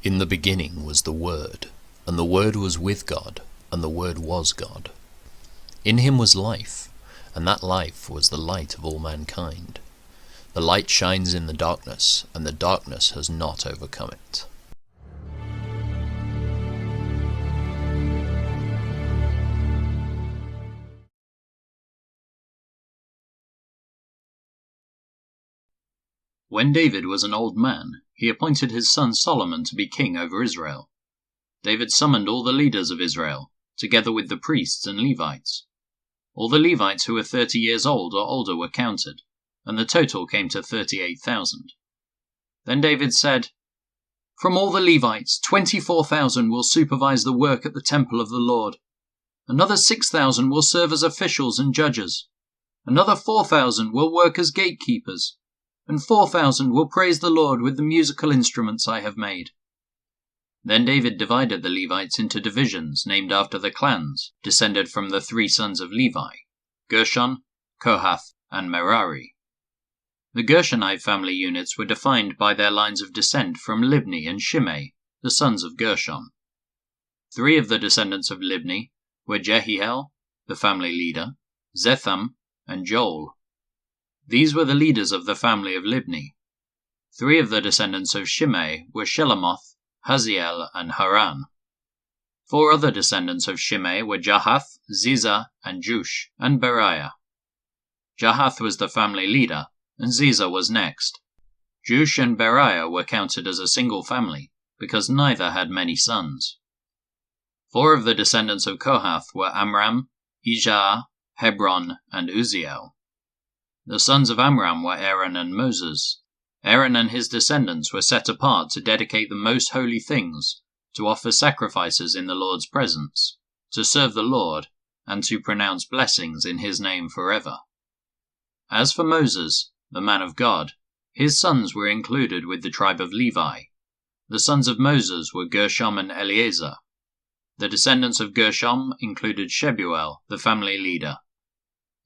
In the beginning was the Word, and the Word was with God, and the Word was God. In him was life, and that life was the light of all mankind. The light shines in the darkness, and the darkness has not overcome it. When David was an old man, he appointed his son Solomon to be king over Israel. David summoned all the leaders of Israel, together with the priests and Levites. All the Levites who were 30 years old or older were counted, and the total came to 38,000. Then David said, "From all the Levites, 24,000 will supervise the work at the temple of the Lord. Another 6,000 will serve as officials and judges. Another 4,000 will work as gatekeepers. And 4,000 will praise the Lord with the musical instruments I have made." Then David divided the Levites into divisions named after the clans descended from the 3 sons of Levi, Gershon, Kohath, and Merari. The Gershonite family units were defined by their lines of descent from Libni and Shimei, the sons of Gershon. 3 of the descendants of Libni were Jehiel, the family leader, Zetham, and Joel. These were the leaders of the family of Libni. 3 of the descendants of Shimei were Shelomoth, Haziel, and Haran. 4 other descendants of Shimei were Jahath, Ziza, and Jush, and Beriah. Jahath was the family leader, and Ziza was next. Jush and Beriah were counted as a single family, because neither had many sons. 4 of the descendants of Kohath were Amram, Ijah, Hebron, and Uzziel. The sons of Amram were Aaron and Moses. Aaron and his descendants were set apart to dedicate the most holy things, to offer sacrifices in the Lord's presence, to serve the Lord, and to pronounce blessings in his name forever. As for Moses, the man of God, his sons were included with the tribe of Levi. The sons of Moses were Gershom and Eleazar. The descendants of Gershom included Shebuel, the family leader.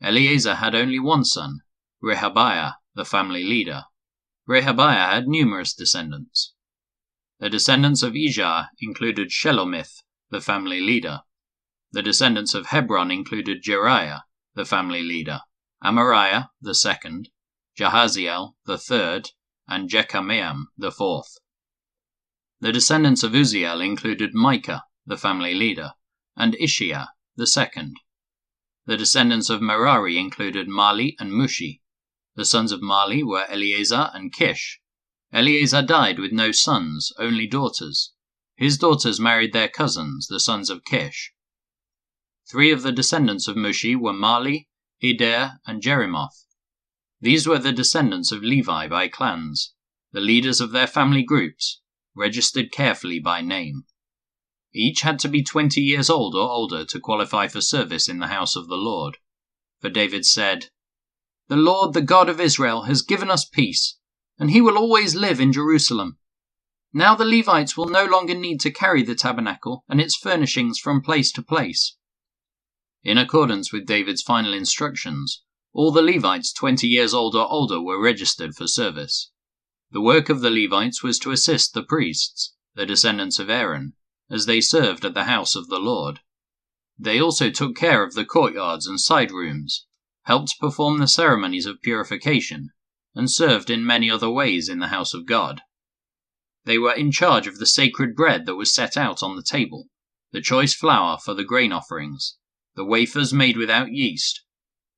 Eleazar had only one son, Rehabiah, the family leader. Rehabiah had numerous descendants. The descendants of Ijah included Shelomith, the family leader. The descendants of Hebron included Jeriah, the family leader, Amariah, the second, Jahaziel, the third, and Jekameam, the fourth. The descendants of Uzziel included Micah, the family leader, and Ishiah, the second. The descendants of Merari included Mali and Mushi. The sons of Mali were Eleazar and Kish. Eleazar died with no sons, only daughters. His daughters married their cousins, the sons of Kish. 3 of the descendants of Mushi were Mali, Eder, and Jerimoth. These were the descendants of Levi by clans, the leaders of their family groups, registered carefully by name. Each had to be 20 years old or older to qualify for service in the house of the Lord. For David said, "The Lord, the God of Israel, has given us peace, and he will always live in Jerusalem. Now the Levites will no longer need to carry the tabernacle and its furnishings from place to place." In accordance with David's final instructions, all the Levites 20 years old or older were registered for service. The work of the Levites was to assist the priests, the descendants of Aaron, as they served at the house of the Lord. They also took care of the courtyards and side rooms, helped perform the ceremonies of purification, and served in many other ways in the house of God. They were in charge of the sacred bread that was set out on the table, the choice flour for the grain offerings, the wafers made without yeast,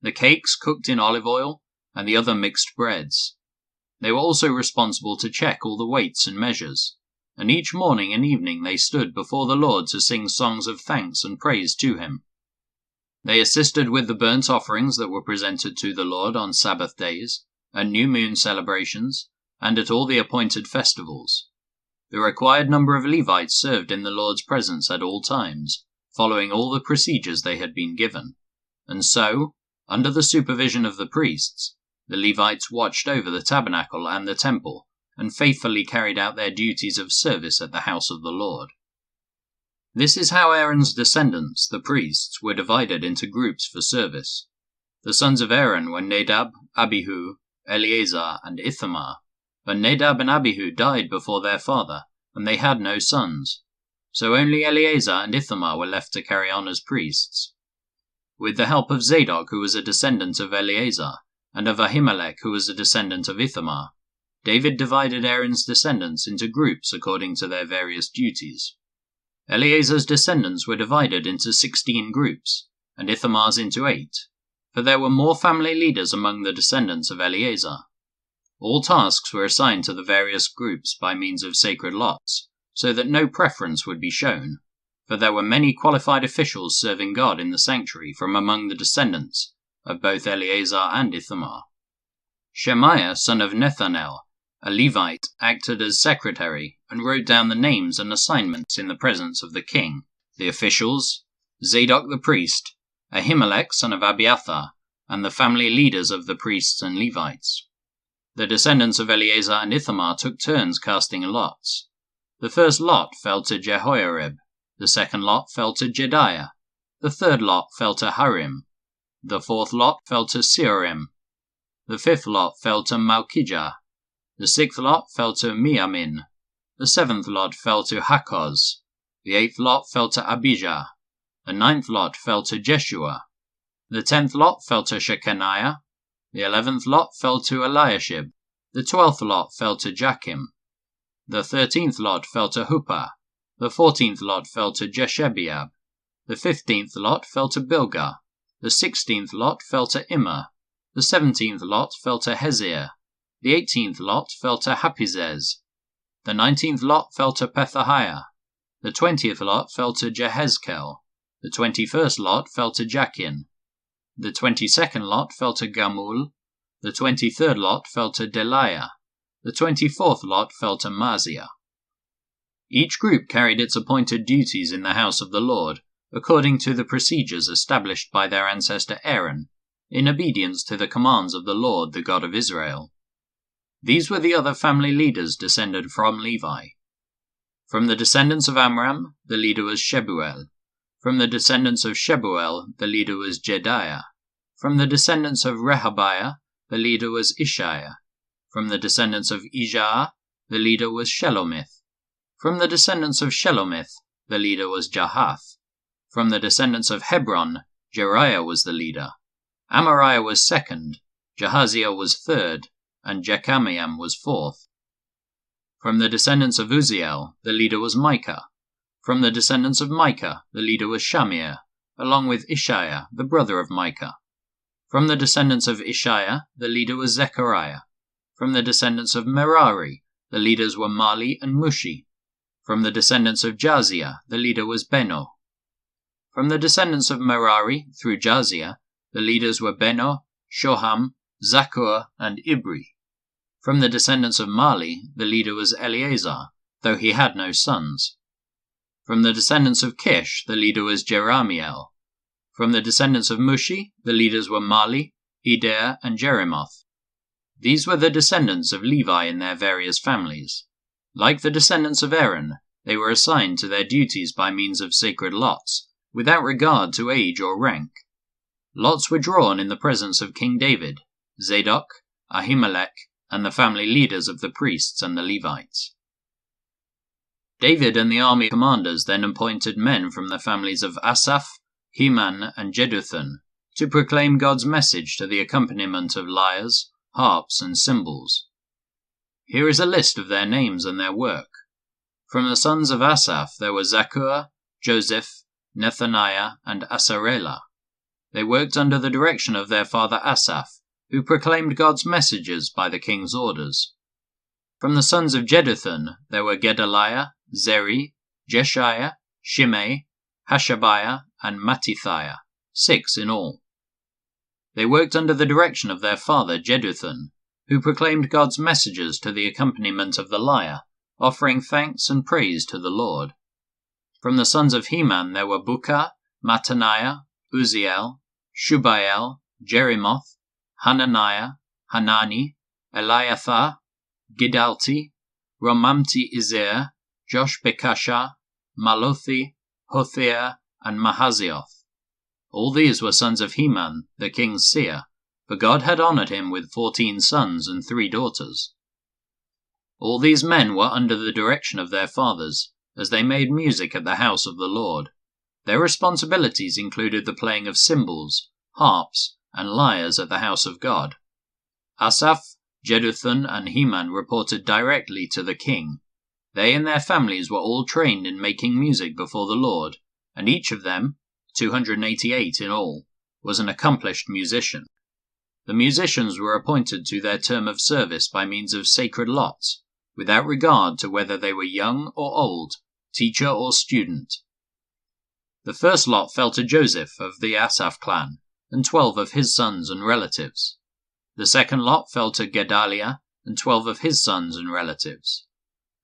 the cakes cooked in olive oil, and the other mixed breads. They were also responsible to check all the weights and measures, and each morning and evening they stood before the Lord to sing songs of thanks and praise to him. They assisted with the burnt offerings that were presented to the Lord on Sabbath days, and new moon celebrations, and at all the appointed festivals. The required number of Levites served in the Lord's presence at all times, following all the procedures they had been given. And so, under the supervision of the priests, the Levites watched over the tabernacle and the temple, and faithfully carried out their duties of service at the house of the Lord. This is how Aaron's descendants, the priests, were divided into groups for service. The sons of Aaron were Nadab, Abihu, Eleazar, and Ithamar. But Nadab and Abihu died before their father, and they had no sons. So only Eleazar and Ithamar were left to carry on as priests. With the help of Zadok, who was a descendant of Eleazar, and of Ahimelech, who was a descendant of Ithamar, David divided Aaron's descendants into groups according to their various duties. Eleazar's descendants were divided into 16 groups, and Ithamar's into 8, for there were more family leaders among the descendants of Eleazar. All tasks were assigned to the various groups by means of sacred lots, so that no preference would be shown, for there were many qualified officials serving God in the sanctuary from among the descendants of both Eleazar and Ithamar. Shemaiah, son of Nethanel, a Levite, acted as secretary and wrote down the names and assignments in the presence of the king, the officials, Zadok the priest, Ahimelech son of Abiathar, and the family leaders of the priests and Levites. The descendants of Eleazar and Ithamar took turns casting lots. The first lot fell to Jehoiarib, the second lot fell to Jediah, the third lot fell to Harim, the fourth lot fell to Seorim, the fifth lot fell to Malchijah, the sixth lot fell to Miamin, the seventh lot fell to Hakkoz, the eighth lot fell to Abijah, the ninth lot fell to Jeshua, the 10th lot fell to Shechaniah, the 11th lot fell to Eliashib, the 12th lot fell to Jachim, the 13th lot fell to Huppah, the 14th lot fell to Jeshebeab, the 15th lot fell to Bilgah, the 16th lot fell to Immer, the 17th lot fell to Hezir, the 18th lot fell to Hapizez, the 19th lot fell to Pethahiah, the 20th lot fell to Jehezkel, the 21st lot fell to Jachin, the 22nd lot fell to Gamul, the 23rd lot fell to Deliah, the 24th lot fell to Maziah. Each group carried its appointed duties in the house of the Lord, according to the procedures established by their ancestor Aaron, in obedience to the commands of the Lord, the God of Israel. These were the other family leaders descended from Levi. From the descendants of Amram, the leader was Shebuel. From the descendants of Shebuel, the leader was Jediah. From the descendants of Rehabiah, the leader was Ishiah. From the descendants of Ijah, the leader was Shelomith. From the descendants of Shelomith, the leader was Jahath. From the descendants of Hebron, Jeriah was the leader. Amariah was second, Jahaziel was third, and Jekameam was fourth. From the descendants of Uzziel, the leader was Micah. From the descendants of Micah, the leader was Shamir, along with Ishiah, the brother of Micah. From the descendants of Ishiah, the leader was Zechariah. From the descendants of Merari, the leaders were Mali and Mushi. From the descendants of Jaziah, the leader was Beno. From the descendants of Merari, through Jaziah, the leaders were Beno, Shoham, Zakur, and Ibri. From the descendants of Mali, the leader was Eleazar, though he had no sons. From the descendants of Kish, the leader was Jeramiel. From the descendants of Mushi, the leaders were Mali, Eder, and Jeremoth. These were the descendants of Levi in their various families. Like the descendants of Aaron, they were assigned to their duties by means of sacred lots, without regard to age or rank. Lots were drawn in the presence of King David, Zadok, Ahimelech, and the family leaders of the priests and the Levites. David and the army commanders then appointed men from the families of Asaph, Heman, and Jeduthun to proclaim God's message to the accompaniment of lyres, harps, and cymbals. Here is a list of their names and their work. From the sons of Asaph there were Zakur, Joseph, Nethaniah, and Asarela. They worked under the direction of their father Asaph, who proclaimed God's messages by the king's orders. From the sons of Jeduthun there were Gedaliah, Zeri, Jeshiah, Shimei, Hashabiah, and Mattithiah, 6 in all. They worked under the direction of their father Jeduthun, who proclaimed God's messages to the accompaniment of the lyre, offering thanks and praise to the Lord. From the sons of Heman there were Bukkah, Mattaniah, Uzziel, Shubael, Jerimoth, Hananiah, Hanani, Eliathah, Gidalti, Romamti-Ezer, Joshbekashah, Malothi, Hothiah, and Mahazioth. All these were sons of Heman, the king's seer, for God had honored him with 14 sons and 3 daughters. All these men were under the direction of their fathers, as they made music at the house of the Lord. Their responsibilities included the playing of cymbals, harps, and lyres at the house of God. Asaph, Jeduthun, and Heman reported directly to the king. They and their families were all trained in making music before the Lord, and each of them, 288 in all, was an accomplished musician. The musicians were appointed to their term of service by means of sacred lots, without regard to whether they were young or old, teacher or student. The first lot fell to Joseph of the Asaph clan, and 12 of his sons and relatives. The second lot fell to Gedaliah, and 12 of his sons and relatives.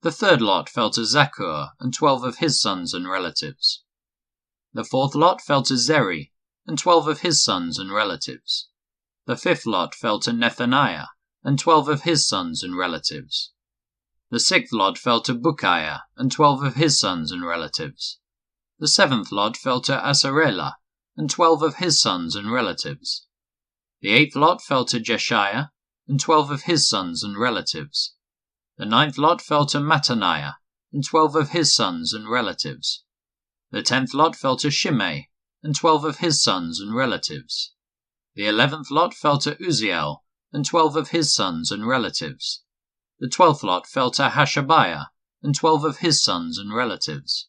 The third lot fell to Zaccur, and 12 of his sons and relatives. The fourth lot fell to Zeri, and 12 of his sons and relatives. The fifth lot fell to Nethaniah, and 12 of his sons and relatives. The sixth lot fell to Bukiah, and 12 of his sons and relatives. The seventh lot fell to Asarela, and 12 of his sons and relatives. The eighth lot fell to Jeshiah, and 12 of his sons and relatives. The ninth lot fell to Mattaniah, and 12 of his sons and relatives. The 10th lot fell to Shimei, and 12 of his sons and relatives. The 11th lot fell to Uzziel, and 12 of his sons and relatives. The 12th lot fell to Hashabiah, and 12 of his sons and relatives.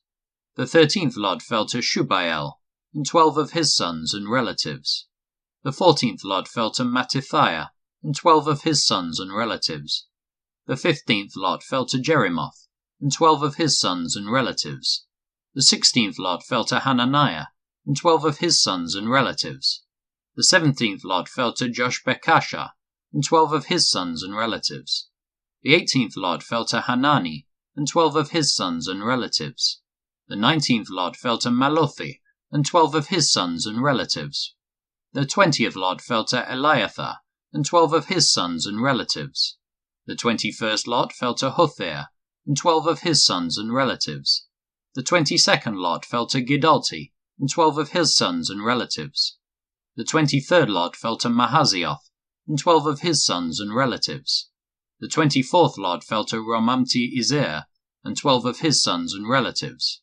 The 13th lot fell to Shubael, and 12 of his sons and relatives. The 14th lot fell to Mattithiah, and 12 of his sons and relatives. The 15th lot fell to Jerimoth, and 12 of his sons and relatives. The 16th lot fell to Hananiah, and 12 of his sons and relatives. The 17th lot fell to Joshbekashah, and 12 of his sons and relatives. The 18th lot fell to Hanani, and 12 of his sons and relatives. The 19th lot fell to Malothi, and 12 of his sons and relatives. The 20th lot fell to Eliathah, and 12 of his sons and relatives. The 21st lot fell to Hothair, and 12 of his sons and relatives. The 22nd lot fell to Giddalti, and 12 of his sons and relatives. The 23rd lot fell to Mahazioth, and 12 of his sons and relatives. The 24th lot fell to Romamti Izer, and 12 of his sons and relatives.